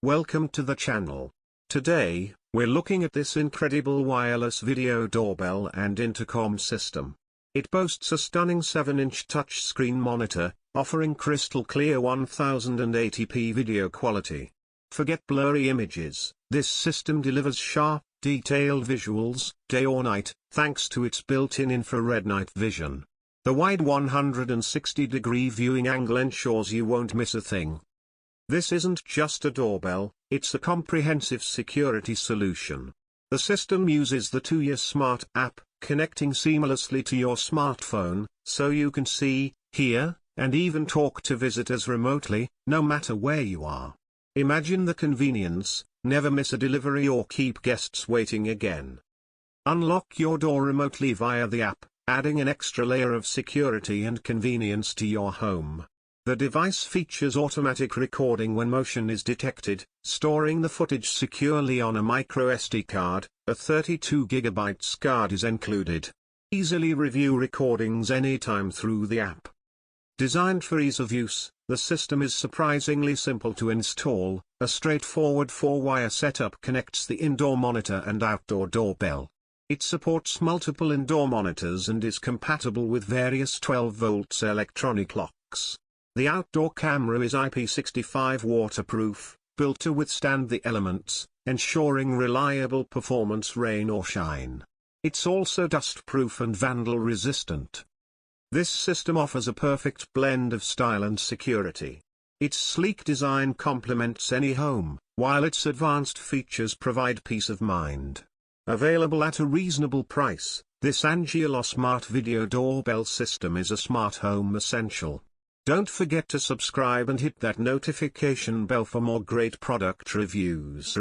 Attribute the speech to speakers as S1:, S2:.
S1: Welcome to the channel. Today, we're looking at this incredible wireless video doorbell and intercom system. It boasts a stunning 7-inch touchscreen monitor, offering crystal clear 1080p video quality. Forget blurry images, this system delivers sharp, detailed visuals, day or night, thanks to its built-in infrared night vision. The wide 160-degree viewing angle ensures you won't miss a thing. This isn't just a doorbell, it's a comprehensive security solution. The system uses the Tuya Smart app, connecting seamlessly to your smartphone, so you can see, hear, and even talk to visitors remotely, no matter where you are. Imagine the convenience: never miss a delivery or keep guests waiting again. Unlock your door remotely via the app, adding an extra layer of security and convenience to your home. The device features automatic recording when motion is detected, storing the footage securely on a microSD card. A 32GB card is included. Easily review recordings anytime through the app. Designed for ease of use, the system is surprisingly simple to install. A straightforward 4-wire setup connects the indoor monitor and outdoor doorbell. It supports multiple indoor monitors and is compatible with various 12-volt electronic locks. The outdoor camera is IP65 waterproof, built to withstand the elements, ensuring reliable performance rain or shine. It's also dust-proof and vandal-resistant. This system offers a perfect blend of style and security. Its sleek design complements any home, while its advanced features provide peace of mind. Available at a reasonable price, this Angelo Smart Video Doorbell system is a smart home essential. Don't forget to subscribe and hit that notification bell for more great product reviews.